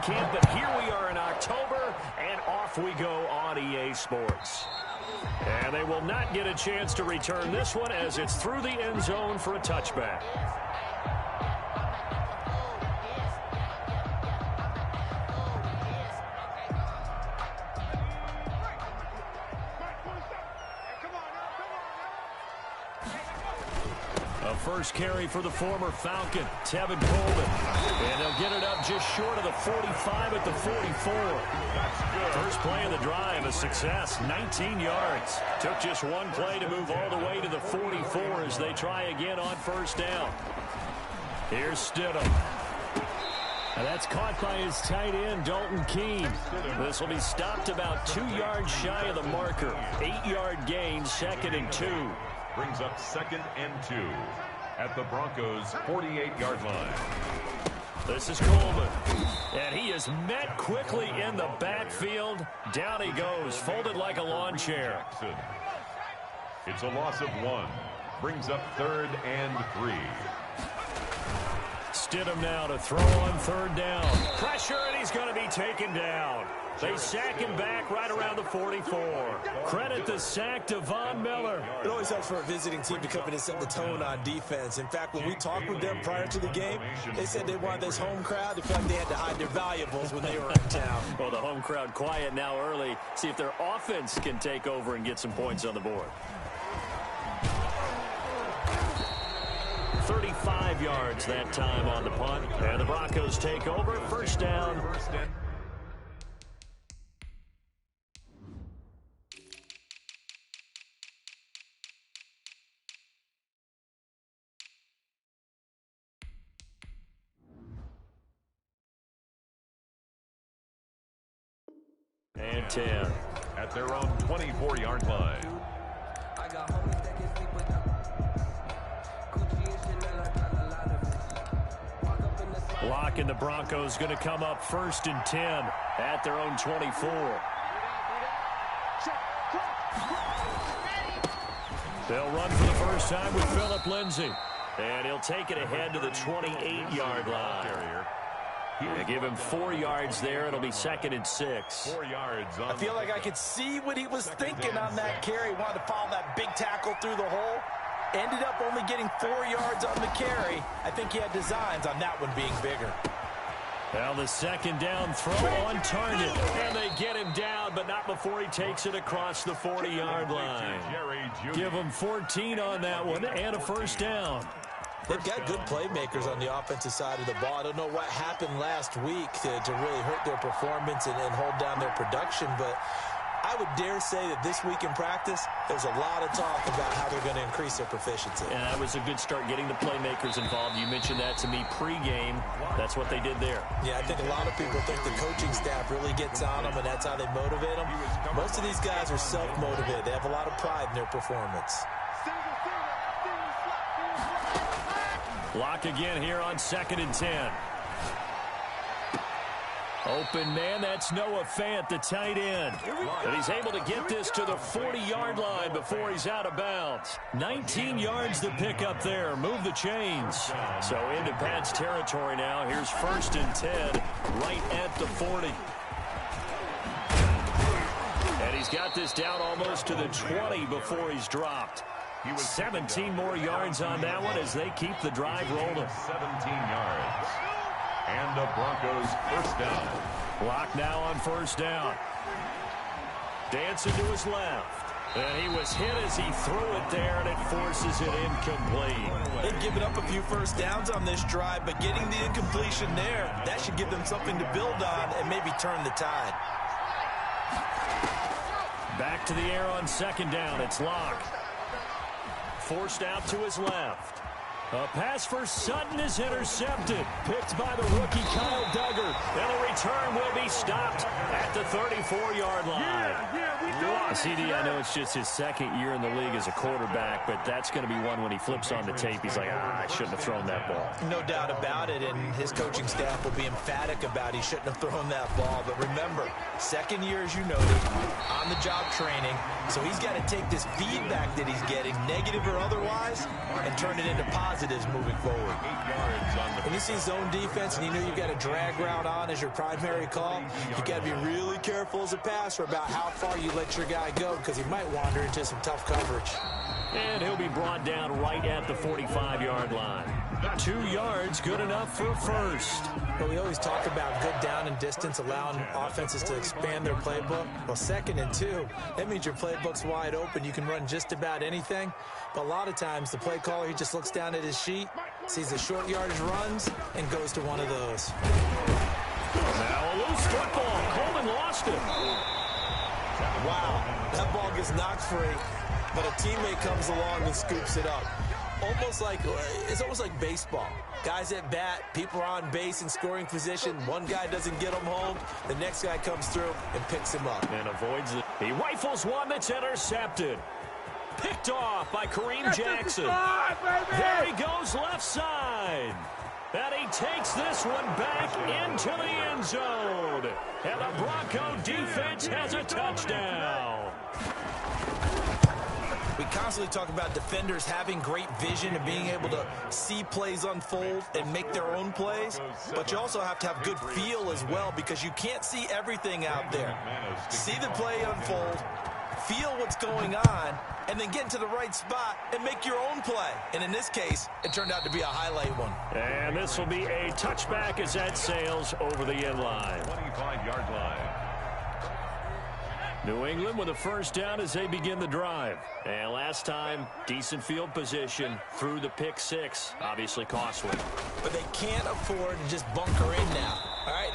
camp, but here we are in October, and off we go on EA Sports. And they will not get a chance to return this one as it's through the end zone for a touchback. First carry for the former Falcon, Tevin Coleman. And they'll get it up just short of the 45 at the 44. First play of the drive, a success, 19 yards. Took just one play to move all the way to the 44 as they try again on first down. Here's Stidham. And that's caught by his tight end, Dalton Keene. This will be stopped about 2 yards shy of the marker. 8-yard gain, 2nd and 2. Brings up 2nd and 2 at the Broncos' 48-yard line. This is Coleman. And he is met quickly in the backfield. Down he goes, folded like a lawn chair. It's a loss of 1. Brings up 3rd and 3. Stidham now to throw on 3rd down. Pressure, and he's going to be taken down. They sack him back right around the 44. Credit the sack to Von Miller. It always helps for a visiting team to come in and set the tone on defense. In fact, when we talked with them prior to the game, they said they wanted this home crowd to feel like they had to hide their valuables when they were in town. Well, the home crowd quiet now early. See if their offense can take over and get some points on the board. 35 yards that time on the punt. And the Broncos take over. First down. And 10. At their own 24-yard line. Lock and the Broncos going to come up 1st and 10 at their own 24. They'll run for the first time with Phillip Lindsay. And he'll take it ahead to the 28-yard line. They give him 4 yards there. It'll be 2nd and 6. 4 yards. I feel like I could see what he was thinking on that carry. Wanted to follow that big tackle through the hole. Ended up only getting 4 yards on the carry. I think he had designs on that one being bigger. Well, the 2nd down throw on target. And they get him down, but not before he takes it across the 40-yard line. Give him 14 on that one and a first down. They've got good playmakers on the offensive side of the ball. I don't know what happened last week to really hurt their performance and hold down their production, but I would dare say that this week in practice, there's a lot of talk about how they're going to increase their proficiency. And that was a good start getting the playmakers involved. You mentioned that to me pregame. That's what they did there. Yeah, I think a lot of people think the coaching staff really gets on them, and that's how they motivate them. Most of these guys are self-motivated. They have a lot of pride in their performance. Lock again here on 2nd and 10. Open man, that's Noah Fant, the tight end. And he's able to get this to the 40-yard line before he's out of bounds. 19 yards to pick up there. Move the chains. So into Pat's territory now. Here's 1st and 10 right at the 40. And he's got this down almost to the 20 before he's dropped. 17 more yards on that one as they keep the drive rolling. 17 yards. And the Broncos first down. Lock now on first down. Dancing to his left. And he was hit as he threw it there, and it forces it incomplete. They've given up a few first downs on this drive, but getting the incompletion there, that should give them something to build on and maybe turn the tide. Back to the air on 2nd down. It's Lock. Forced out to his left. A pass for Sutton is intercepted. Picked by the rookie Kyle Duggar. And the return will be stopped at the 34-yard line. CD, I know it's just his 2nd year in the league as a quarterback, but that's going to be one when he flips on the tape. He's like, I shouldn't have thrown that ball. No doubt about it, and his coaching staff will be emphatic about he shouldn't have thrown that ball. But remember, 2nd year, as you noted, on-the-job training. So he's got to take this feedback that he's getting, negative or otherwise, and turn it into positives moving forward. 8 yards on the. When you see zone defense and you know you've got a drag route on as your primary call. You got to be really careful as a passer about how far you let your guy go because he might wander into some tough coverage. And he'll be brought down right at the 45-yard line. 2 yards, good enough for a first. But we always talk about good down and distance, allowing offenses to expand their playbook. Well, 2nd and 2, that means your playbook's wide open. You can run just about anything. But a lot of times, the play caller, he just looks down at his sheet, sees the short yardage runs, and goes to one of those. Now a loose football. Coleman lost it. Wow, that ball gets knocked free, but a teammate comes along and scoops it up. It's almost like baseball. Guys at bat, people are on base in scoring position. One guy doesn't get him home. The next guy comes through and picks him up. And avoids it. He rifles one that's intercepted. Picked off by Kareem Jackson. There he goes left side. And he takes this one back into the end zone. And the Bronco defense has a touchdown. We constantly talk about defenders having great vision and being able to see plays unfold and make their own plays. But you also have to have good feel as well because you can't see everything out there. See the play unfold, feel what's going on, and then get into the right spot and make your own play. And in this case, it turned out to be a highlight one. And this will be a touchback as that sails over the end line. 25-yard line. New England with a first down as they begin the drive. And last time, decent field position through the pick six. Obviously costly. But they can't afford to just bunker in now. All right,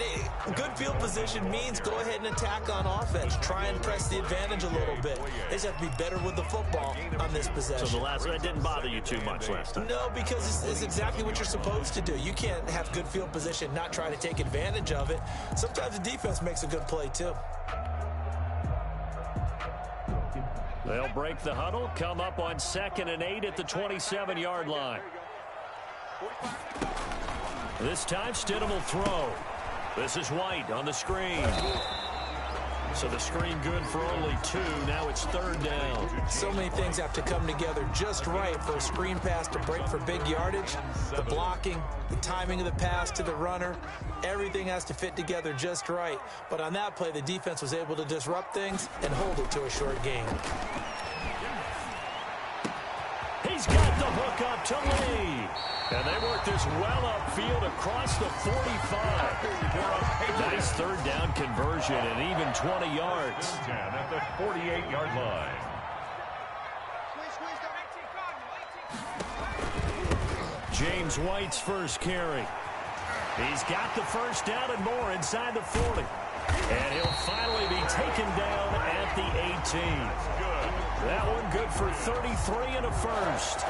good field position means go ahead and attack on offense. Try and press the advantage a little bit. They just have to be better with the football on this possession. So that didn't bother you too much last time? No, because it's exactly what you're supposed to do. You can't have good field position, not try to take advantage of it. Sometimes the defense makes a good play, too. They'll break the huddle, come up on 2nd and 8 at the 27-yard line. This time, Stidham will throw. This is White on the screen. So the screen good for only 2. Now it's 3rd down. So many things have to come together just right for a screen pass to break for big yardage. The blocking, the timing of the pass to the runner, everything has to fit together just right. But on that play, the defense was able to disrupt things and hold it to a short gain. He's got the hook up to Lee. And they work this well upfield across the 45. Nice 3rd down conversion and even 20 yards. At the 48-yard line. James White's first carry. He's got the first down and more inside the 40. And he'll finally be taken down at the 18. That one good for 33 and a first.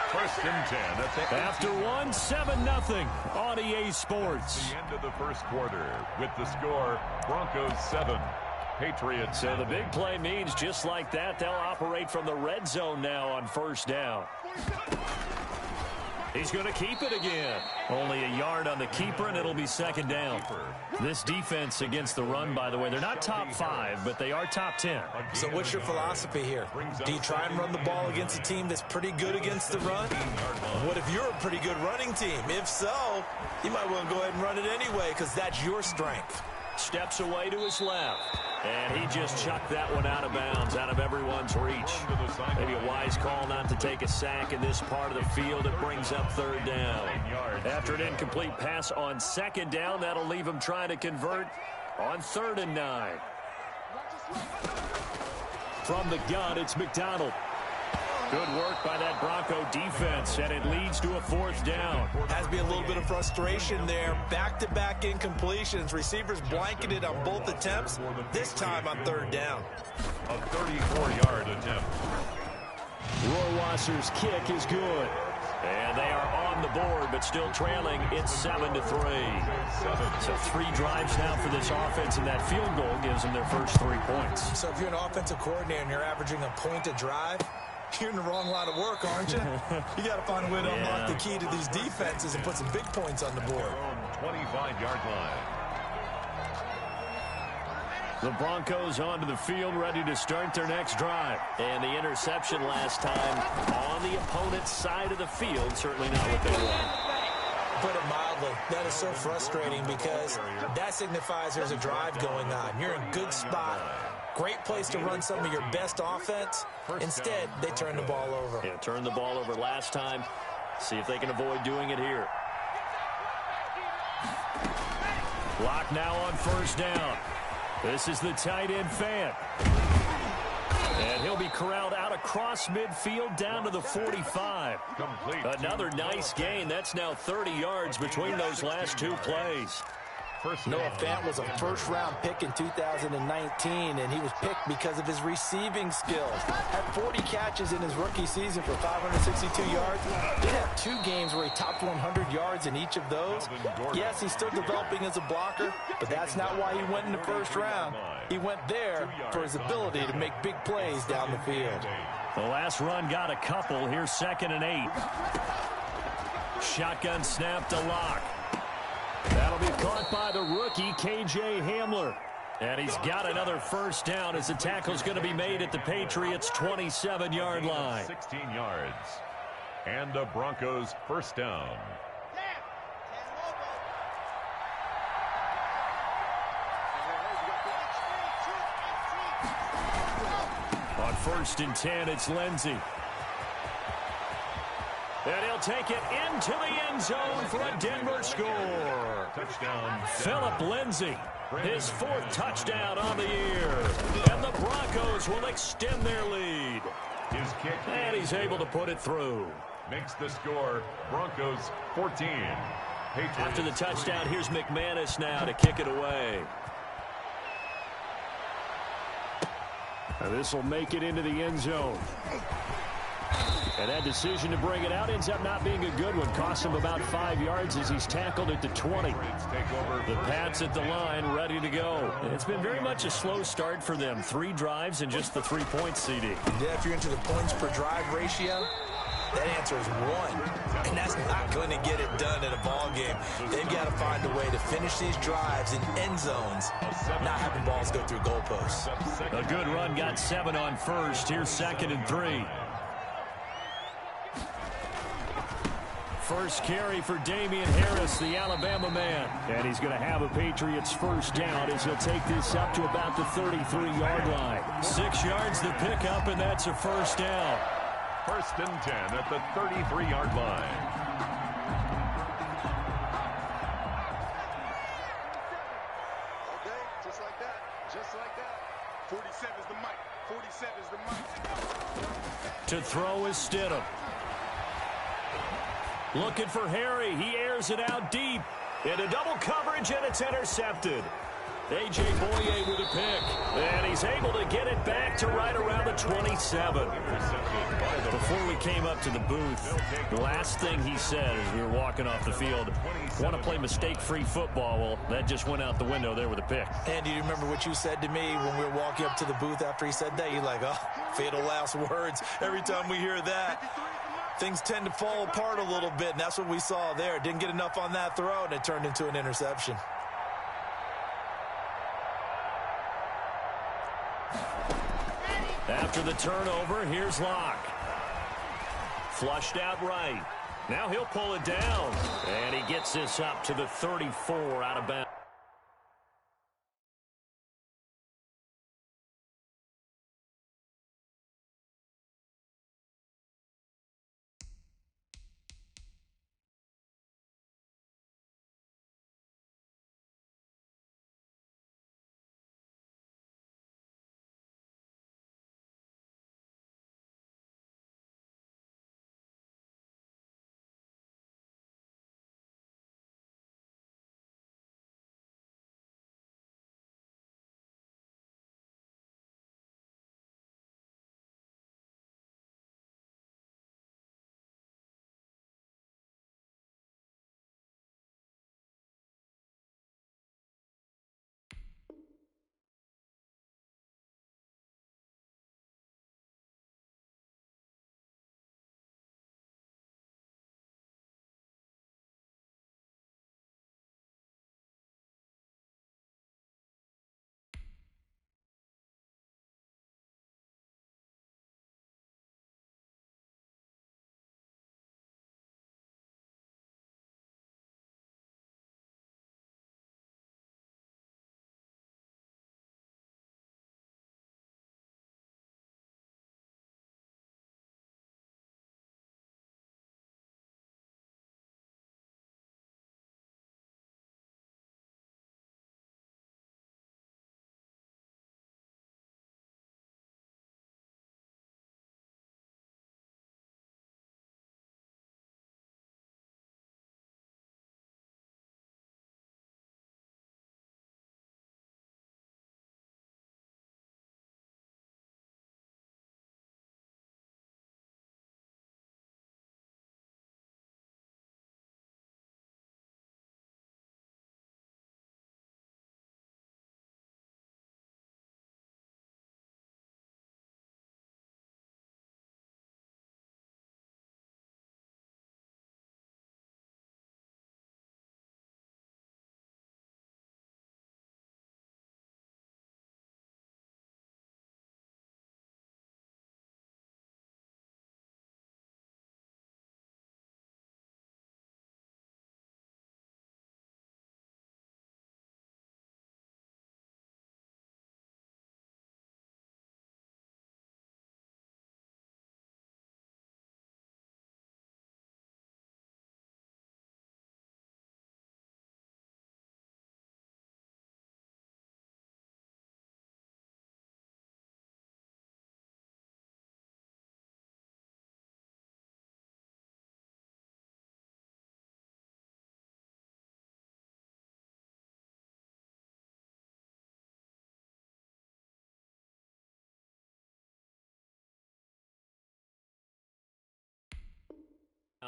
1st and 10. After 1, 7-0 on EA Sports. The end of the first quarter with the score, Broncos 7, Patriots. So the big play means just like that, they'll operate from the red zone now on 1st down. He's going to keep it again. Only a yard on the keeper, and it'll be 2nd down. This defense against the run, by the way, they're not top 5, but they are top 10. So what's your philosophy here? Do you try and run the ball against a team that's pretty good against the run? What if you're a pretty good running team? If so, you might well go ahead and run it anyway because that's your strength. Steps away to his left. And he just chucked that one out of bounds, out of everyone's reach. Maybe a wise call not to take a sack in this part of the field. It brings up 3rd down. After an incomplete pass on 2nd down, that'll leave him trying to convert on 3rd and 9. From the gun, it's McDonald. Good work by that Bronco defense, and it leads to a 4th down. Has to be a little bit of frustration there. Back-to-back incompletions. Receivers blanketed on both attempts, this time on 3rd down. A 34-yard attempt. Rohrwasser's kick is good. And they are on the board, but still trailing. It's 7-3. So 3 drives now for this offense, and that field goal gives them their first 3 points. So if you're an offensive coordinator and you're averaging a point a drive, you're in the wrong line of work, aren't you? You got to find a way to unlock the key to these defenses and put some big points on the board. 25-yard line. The Broncos onto the field, ready to start their next drive. And the interception last time on the opponent's side of the field, certainly not what they want. Put it mildly, badly. That is so frustrating because that signifies there's a drive going on. You're in a good spot. Great place to run some of your best offense. Instead, they turn the ball over. Yeah, turned the ball over last time. See if they can avoid doing it here. Lock now on first down. This is the tight end Fant. And he'll be corralled out across midfield down to the 45. Another nice gain. That's now 30 yards between those last two plays. Noah Fant was a first-round pick in 2019, and he was picked because of his receiving skills. Had 40 catches in his rookie season for 562 yards. Did have 2 games where he topped 100 yards in each of those. Yes, he's still developing as a blocker, but that's not why he went in the first round. He went there for his ability to make big plays down the field. The last run got a couple. Here's 2nd and 8. Shotgun snap to Lock. That'll be caught by the rookie, K.J. Hamler. And he's got another first down as the tackle's going to be made at the Patriots' 27-yard line. 16 yards. And the Broncos first down. On 1st and 10, it's Lindsey. And he'll take it into the end zone for a Denver score. Touchdown. Philip Lindsey, his 4th touchdown on the year. And the Broncos will extend their lead. His kick. And he's able to put it through. Makes the score Broncos 14. Patriots. After the touchdown, here's McManus now to kick it away. And this will make it into the end zone. And that decision to bring it out ends up not being a good one. Cost him about 5 yards as he's tackled at the 20. The Pats at the line, ready to go. And it's been very much a slow start for them. 3 drives and just the 3 points, CD. Yeah, if you're into the points per drive ratio, that answer is 1. And that's not going to get it done in a ball game. They've got to find a way to finish these drives in end zones, not having balls go through goalposts. A good run got 7 on first. Here's 2nd and 3. First carry for Damian Harris, the Alabama man. And he's going to have a Patriots first down as he'll take this up to about the 33-yard line. 6 yards the pickup, and that's a first down. 1st and 10 at the 33-yard line. Okay, just like that. Just like that. 47 is the mic. 47 is the mic. To throw is Stidham. Looking for Harry. He airs it out deep. Into double coverage, and it's intercepted. A.J. Boye with a pick. And he's able to get it back to right around the 27. Before we came up to the booth, the last thing he said as we were walking off the field, want to play mistake-free football. Well, that just went out the window there with a pick. And do you remember what you said to me when we were walking up to the booth after he said that? You're like, oh, fatal last words. Every time we hear that, things tend to fall apart a little bit, and that's what we saw there. Didn't get enough on that throw, and it turned into an interception. After the turnover, here's Locke. Flushed out right. Now he'll pull it down. And he gets this up to the 34 out of bounds.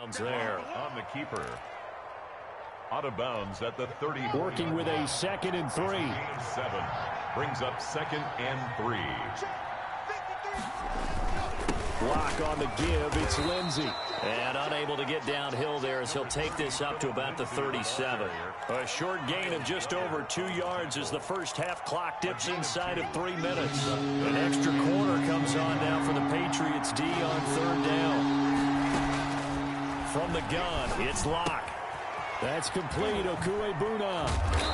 There. On the keeper. Out of bounds at the 30. Working with a 2nd and 3. 7. Brings up 2nd and 3. Block on the give. It's Lindsey. And unable to get downhill there as he'll take this up to about the 37. A short gain of just over 2 yards as the first half clock dips inside of 3 minutes. An extra quarter comes on now for the Patriots D on 3rd down. From the gun, it's Locke. That's complete, Okuebuna.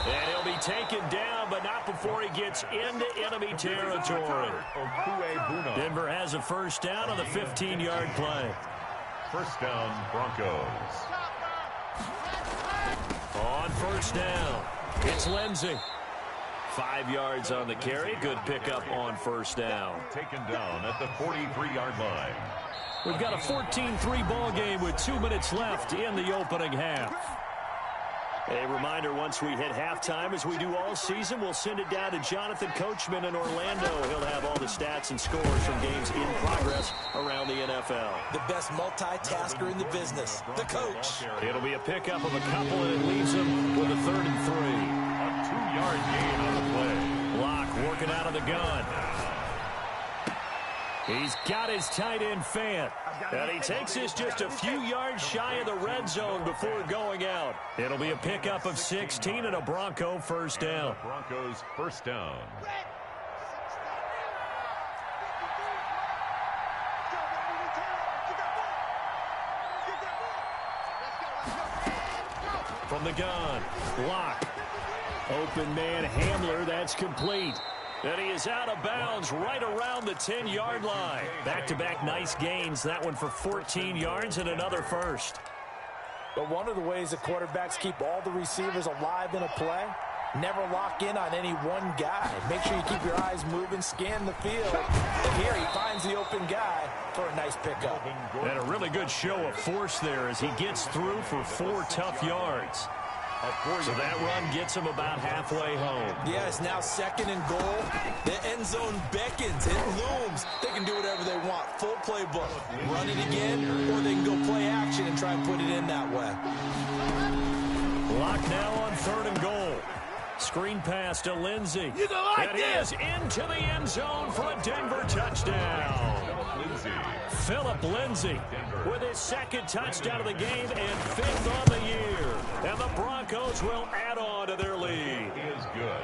And he'll be taken down, but not before he gets into enemy territory. Denver has a first down on the 15-yard play. First down, Broncos. On first down, it's Lindsey. 5 yards on the carry. Good pickup on first down. Taken down at the 43-yard line. We've got a 14-3 ball game with 2 minutes left in the opening half. A reminder, once we hit halftime, as we do all season, we'll send it down to Jonathan Coachman in Orlando. He'll have all the stats and scores from games in progress around the NFL. The best multitasker in the business, the coach. It'll be a pickup of a couple, and it leaves him with a 3rd and 3. A 2-yard gain on the play. Locke working out of the gun. He's got his tight end Fant. And he takes this just a few yards shy of the red zone before going out. It'll be a pickup of 16 and a Bronco first down. Broncos first down. From the gun, Locke. Open man Hamler, that's complete. And he is out of bounds right around the 10-yard line. Back-to-back nice gains. That one for 14 yards and another first. But one of the ways the quarterbacks keep all the receivers alive in a play, never lock in on any one guy. Make sure you keep your eyes moving, scan the field. And here he finds the open guy for a nice pickup. And a really good show of force there as he gets through for 4 tough yards. So that run gets him about halfway home. Yeah, it's now 2nd and goal. The end zone beckons. It looms. They can do whatever they want. Full playbook. Run it again, or they can go play action and try and put it in that way. Lock now on 3rd and goal. Screen pass to Lindsey. And he is into the end zone for a Denver touchdown. Philip Lindsey with his 2nd touchdown of the game and 5th on the year. And the Broncos will add on to their lead.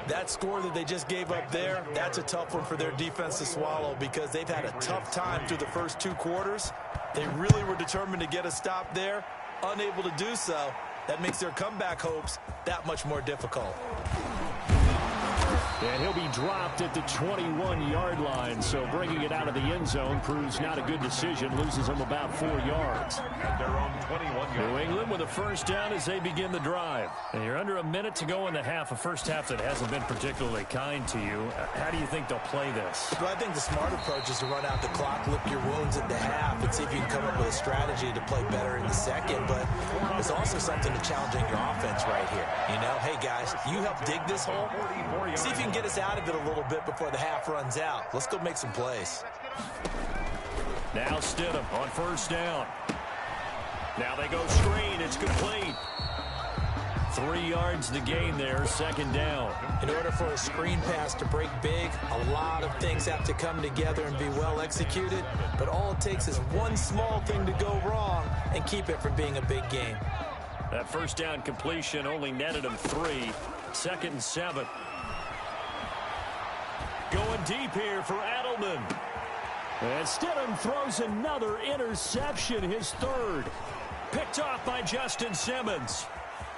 That score that they just gave up there, that's a tough one for their defense to swallow because they've had a tough time through the first 2 quarters. They really were determined to get a stop there, unable to do so. That makes their comeback hopes that much more difficult. And he'll be dropped at the 21-yard line, so bringing it out of the end zone proves not a good decision, loses him about 4 yards. At their own 21-yard. New England with a first down as they begin the drive. And you're under a minute to go in the half, a first half that hasn't been particularly kind to you. How do you think they'll play this? Well, I think the smart approach is to run out the clock, lick your wounds at the half, and see if you can come up with a strategy to play better in the second. But there's also something to challenging your offense right here. You know, hey, guys, you help dig this hole. See if you can get us out of it a little bit before the half runs out. Let's go make some plays. Now Stidham on first down. Now they go screen. It's complete. 3 yards the gain there, 2nd down. In order for a screen pass to break big, a lot of things have to come together and be well executed. But all it takes is one small thing to go wrong and keep it from being a big game. That first down completion only netted him 3. 2nd and 7. Going deep here for Adelman. And Stidham throws another interception, his 3rd. Picked off by Justin Simmons.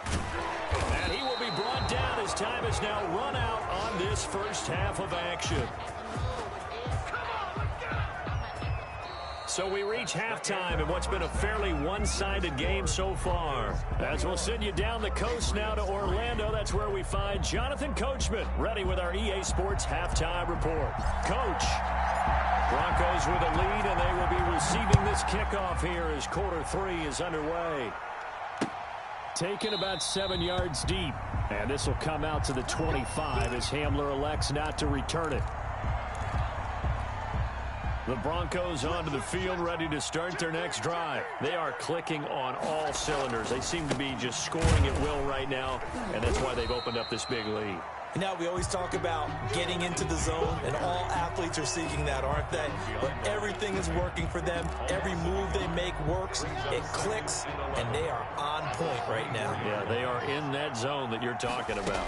And he will be brought down as time is now run out on this first half of action. So we reach halftime in what's been a fairly one-sided game so far. As we'll send you down the coast now to Orlando, that's where we find Jonathan Coachman, ready with our EA Sports halftime report. Coach, Broncos with a lead, and they will be receiving this kickoff here as quarter 3 is underway. Taken about 7 yards deep, and this will come out to the 25 as Hamler elects not to return it. The Broncos onto the field, ready to start their next drive. They are clicking on all cylinders. They seem to be just scoring at will right now, and that's why they've opened up this big lead. Now, we always talk about getting into the zone, and all athletes are seeking that, aren't they? But everything is working for them. Every move they make works. It clicks, and they are on point right now. Yeah, they are in that zone that you're talking about.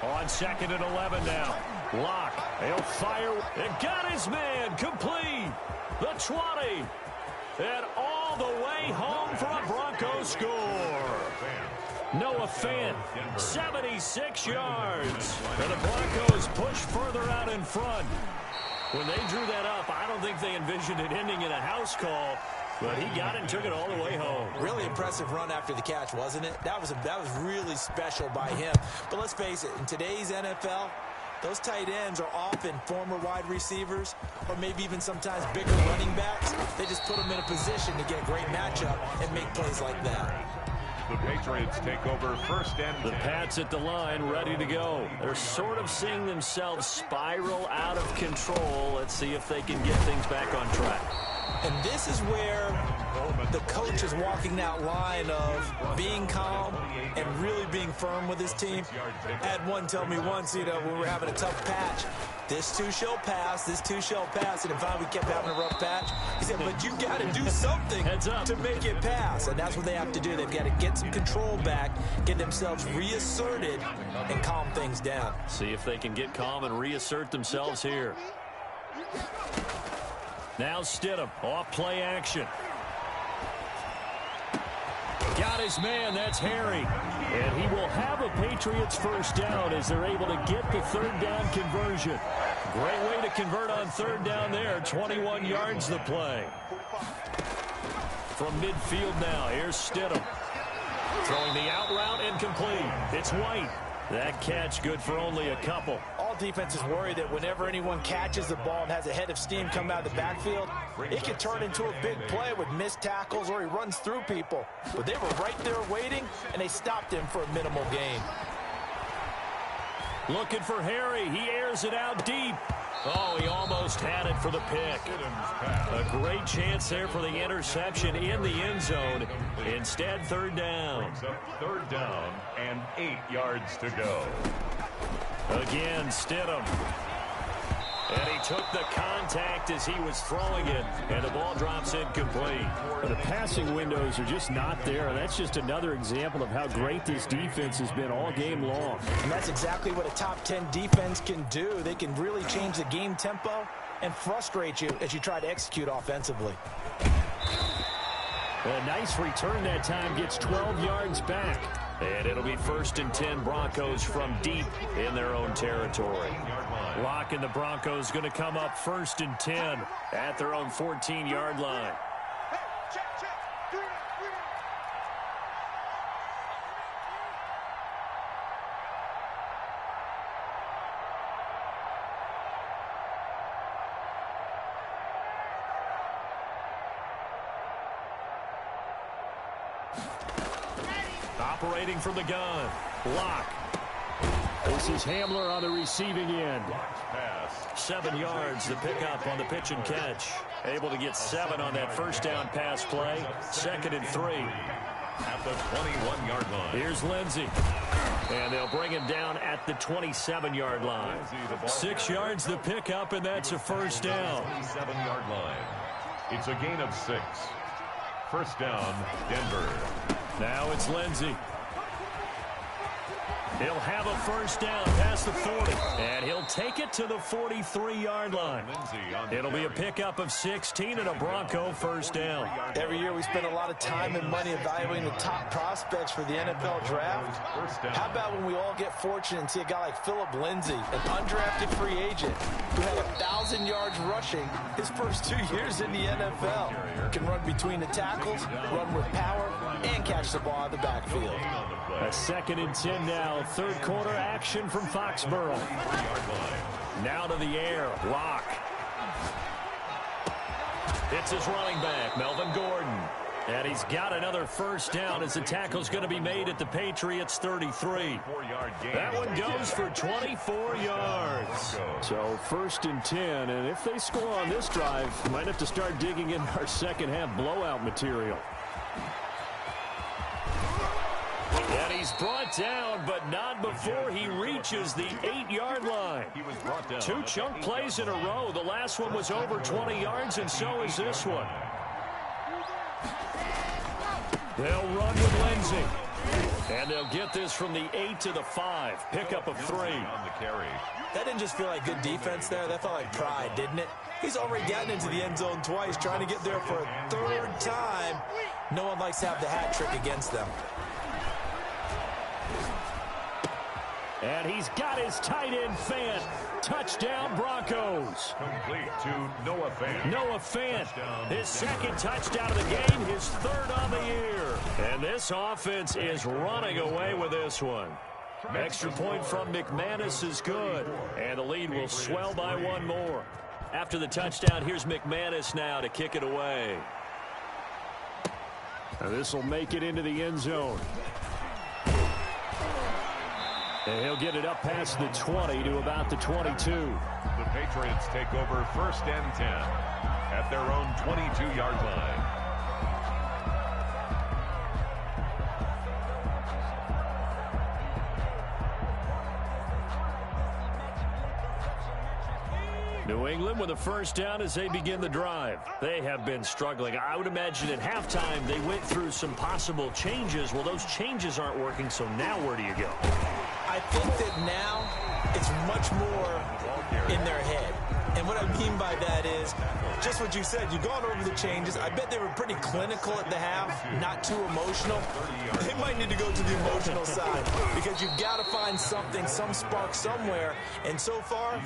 On 2nd and 11 now. Lock. He'll fire. And got his man. Complete. The 20. And all the way home for a Broncos score. Noah Fant, 76 yards. And the Broncos push further out in front. When they drew that up, I don't think they envisioned it ending in a house call. But he got it and took it all the way home. Really impressive run after the catch, wasn't it? That was really special by him. But let's face it, in today's NFL, those tight ends are often former wide receivers or maybe even sometimes bigger running backs. They just put them in a position to get a great matchup and make plays like that. The Patriots take over 1st and 10. The Pats at the line, ready to go. They're sort of seeing themselves spiral out of control. Let's see if they can get things back on track. And this is where the coach is walking that line of being calm and really being firm with his team. I had one tell me once, when we were having a tough patch, this too shall pass, this too shall pass. And finally we kept having a rough patch. He said, but you got to do something to make it pass. And that's what they have to do. They've got to get some control back, get themselves reasserted, and calm things down. See if they can get calm and reassert themselves here. Now Stidham, off play action. Got his man, that's Harry. And he will have a Patriots first down as they're able to get the 3rd down conversion. Great way to convert on 3rd down there. 21 yards the play. From midfield now, here's Stidham. Throwing the out route incomplete. It's White. That catch good for only a couple. All defenses worry that whenever anyone catches the ball and has a head of steam come out of the backfield, it can turn into a big play with missed tackles or he runs through people. But they were right there waiting, and they stopped him for a minimal gain. Looking for Harry. He airs it out deep. Oh, he almost had it for the pick. A great chance there for the interception in the end zone. Instead, 3rd down. 3rd down and 8 yards to go. Again, Stidham. And he took the contact as he was throwing it, and the ball drops incomplete. The passing windows are just not there, and that's just another example of how great this defense has been all game long. And that's exactly what a top 10 defense can do. They can really change the game tempo and frustrate you as you try to execute offensively. A nice return that time, gets 12 yards back. And it'll be 1st and 10 Broncos from deep in their own territory. Lock and the Broncos going to come up 1st and 10 at their own 14-yard line. Operating from the gun. Lock. This is Hamler on the receiving end. 7 yards, the pickup on the pitch and catch. Able to get 7 on that 1st down pass play. 2nd and 3. At the 21-yard line. Here's Lindsey. And they'll bring him down at the 27-yard line. 6 yards the pickup, and that's a 1st down. 27-yard line. It's a gain of 6. 1st down, Denver. Now it's Lindsey. He'll have a 1st down past the 40. And he'll take it to the 43-yard line. It'll be a pickup of 16 and a Bronco 1st down. Every year we spend a lot of time and money evaluating the top prospects for the NFL draft. How about when we all get fortunate and see a guy like Philip Lindsay, an undrafted free agent who had 1,000 yards rushing his first 2 years in the NFL. Can run between the tackles, run with power, and catch the ball out of the backfield. A 2nd and 10 now. 3rd quarter action from Foxborough. Now to the air. Lock. It's his running back, Melvin Gordon. And he's got another first down as the tackle's going to be made at the Patriots' 33. That one goes for 24 yards. So 1st and 10, and if they score on this drive, might have to start digging in our second half blowout material. And he's brought down, but not before he reaches the 8-yard line. He was brought down. 2 chunk plays in a row. The last one was over 20 yards, and so is this one. They'll run with Lindsey. And they'll get this from the 8 to the 5. Pickup of 3. On the carry. That didn't just feel like good defense there. That felt like pride, didn't it? He's already gotten into the end zone twice, trying to get there for a 3rd time. No one likes to have the hat trick against them. And he's got his tight end Fant. Touchdown Broncos. Complete to Noah Fant. Noah Fant, his 2nd touchdown of the game, his 3rd on the year. And this offense is running away with this one. Extra point from McManus is good. And the lead will swell by 1 more. After the touchdown, here's McManus now to kick it away. And this will make it into the end zone. And he'll get it up past the 20 to about the 22. The Patriots take over 1st and 10 at their own 22-yard line. New England with a 1st down as they begin the drive. They have been struggling. I would imagine at halftime they went through some possible changes. Well, those changes aren't working, so now where do you go? I think that now it's much more in their head. And what I mean by that is just what you said. You've gone over the changes. I bet they were pretty clinical at the half, not too emotional. They might need to go to the emotional side because you've got to find something, some spark somewhere. And so far,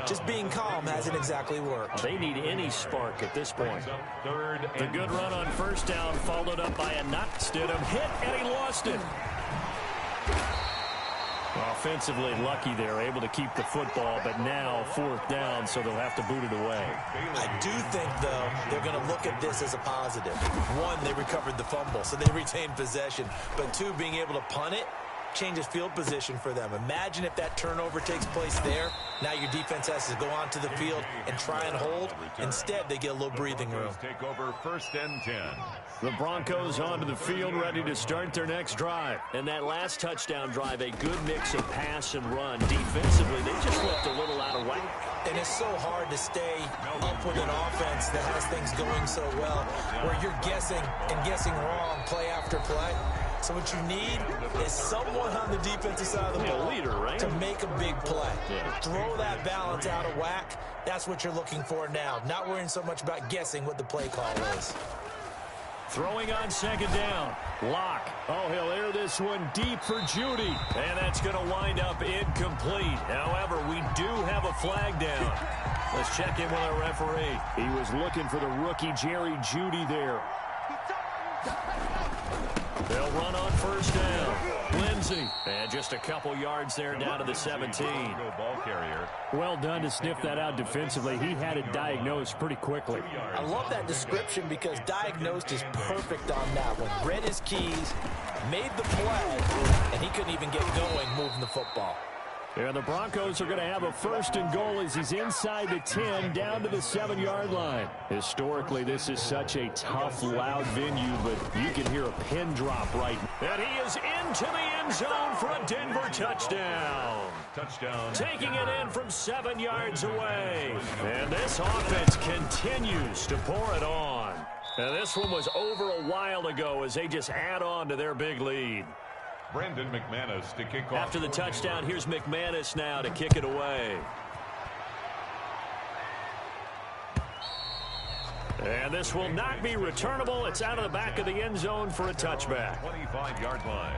just being calm hasn't exactly worked. They need any spark at this point. The good run on 1st down followed up by a knock. Stidham hit, and he lost it. Offensively lucky they're able to keep the football, but now 4th down, so they'll have to boot it away. I do think, though, they're going to look at this as a positive. 1, they recovered the fumble, so they retained possession. But 2, being able to punt it changes field position for them. Imagine if that turnover takes place there. Now your defense has to go onto the field and try and hold. Instead, they get a little breathing room. Take over 1st and 10. The Broncos onto the field ready to start their next drive. And that last touchdown drive, a good mix of pass and run. Defensively, they just looked a little out of whack. And it's so hard to stay up with an offense that has things going so well, where you're guessing and guessing wrong play after play. So what you need is someone on the defensive side of the ball to make a big play. Throw that balance out of whack. That's what you're looking for now. Not worrying so much about guessing what the play call is. Throwing on 2nd down. Lock. Oh, he'll air this one deep for Judy. And that's going to wind up incomplete. However, we do have a flag down. Let's check in with our referee. He was looking for the rookie Jerry Judy there. They'll run on 1st down. Lindsey. And just a couple yards there down to the 17. Ball carrier. Well done to sniff that out defensively. He had it diagnosed pretty quickly. I love that description because diagnosed is perfect on that one. Read his keys, made the play, and he couldn't even get going moving the football. And the Broncos are going to have a 1st and goal as he's inside the 10 down to the 7-yard line. Historically, this is such a tough, loud venue, but you can hear a pin drop right now. And he is into the end zone for a Denver touchdown. Touchdown. Taking it in from 7 yards away. And this offense continues to pour it on. And this one was over a while ago as they just add on to their big lead. Brandon McManus to kick off. After the touchdown, here's McManus now to kick it away. And this will not be returnable. It's out of the back of the end zone for a touchback. 25-yard line.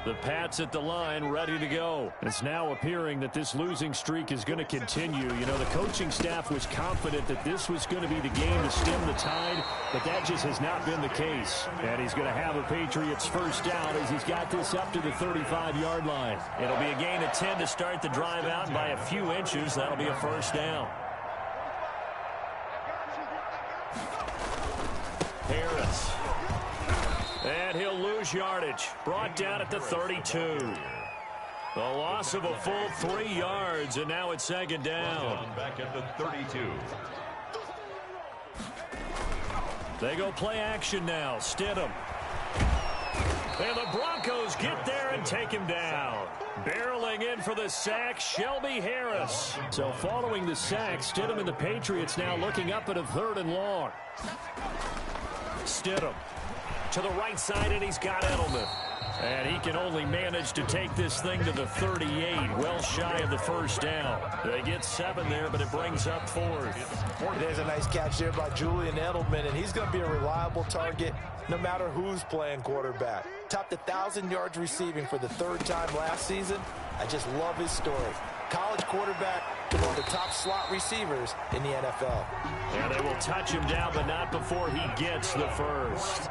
The Pats at the line, ready to go. It's now appearing that this losing streak is going to continue. You know, the coaching staff was confident that this was going to be the game to stem the tide, but that just has not been the case. And he's going to have a Patriots first down as he's got this up to the 35-yard line. It'll be a gain of 10 to start the drive out by a few inches. That'll be a first down. Harris. And he'll lose yardage. Brought down at the 32. The loss of a full 3 yards, and now it's second down. Back at the 32. They go play action now. Stidham. And the Broncos get there and take him down. Barreling in for the sack, Shelby Harris. So following the sack, Stidham and the Patriots now looking up at a 3rd and long. Stidham to the right side, and he's got Edelman. And he can only manage to take this thing to the 38, well shy of the first down. They get 7 there, but it brings up 4th. There's a nice catch there by Julian Edelman, and he's going to be a reliable target no matter who's playing quarterback. Topped 1,000 yards receiving for the 3rd time last season. I just love his story. College quarterback to one of the top slot receivers in the NFL. And they will touch him down, but not before he gets the first.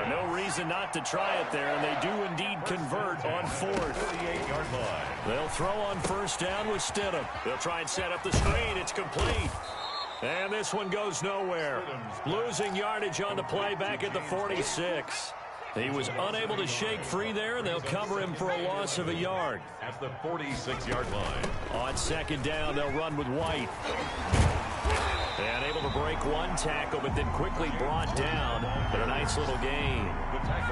No reason not to try it there, and they do indeed convert on 4th. 38-yard line. They'll throw on first down with Stidham. They'll try and set up the screen. It's complete. And this one goes nowhere. Losing yardage on the play back at the 46. He was unable to shake free there, and they'll cover him for a loss of a yard. At the 46-yard line. On second down, they'll run with White. And able to break one tackle, but then quickly brought down. But a nice little gain.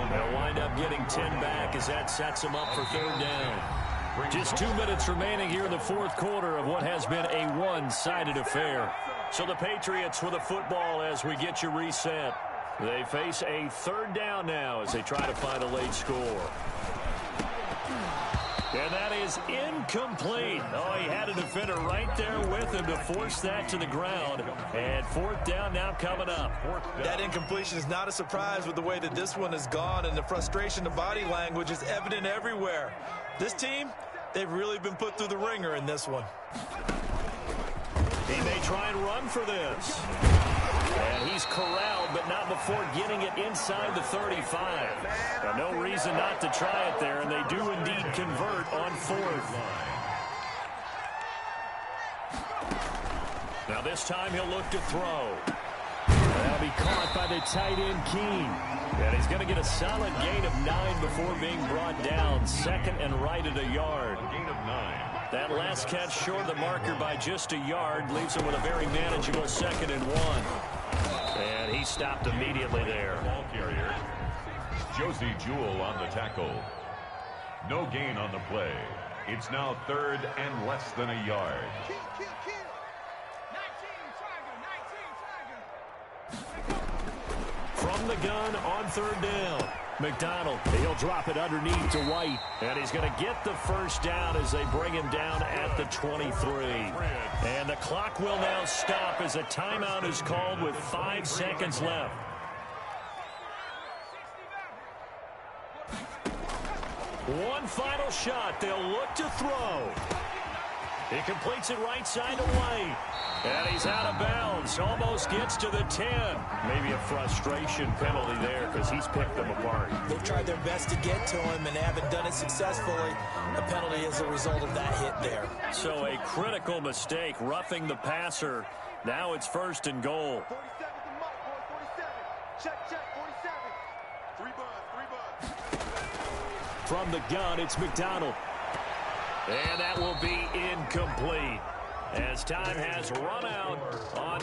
They'll wind up getting 10 back as that sets them up for 3rd down. Just 2 minutes remaining here in the 4th quarter of what has been a one-sided affair. So the Patriots with a football as we get you reset. They face a 3rd down now as they try to find a late score. And that is incomplete. Oh, he had a defender right there with him to force that to the ground. And 4th down now coming up. That incompletion is not a surprise with the way that this one has gone, and the frustration, the body language is evident everywhere. This team, they've really been put through the ringer in this one. He may try and run for this. And he's corralled, but not before getting it inside the 35. No reason not to try it there, and they do indeed convert on 4th. Now this time he'll look to throw. That'll be caught by the tight end, Keene. And he's going to get a solid gain of 9 before being brought down. 2nd and right at a yard. Gain of 9. That last catch short of the marker by just a yard leaves him with a very manageable 2nd and 1. And he stopped immediately there. Ball carrier. Josie Jewell on the tackle. No gain on the play. It's now 3rd and less than a yard. From the gun on 3rd down. McDonald, he'll drop it underneath to White. And he's going to get the first down as they bring him down at the 23. And the clock will now stop as a timeout is called with 5 seconds left. One final shot. They'll look to throw. He completes it right side to White. And he's out of bounds. Almost gets to the 10. Maybe a frustration penalty there because he's picked them apart. They've tried their best to get to him and haven't done it successfully. A penalty as a result of that hit there. So a critical mistake, roughing the passer. Now it's 1st and goal. 47 the mark, boy. 47. Check, 47. 3 buns. From the gun, it's McDonald. And that will be incomplete as time has run out on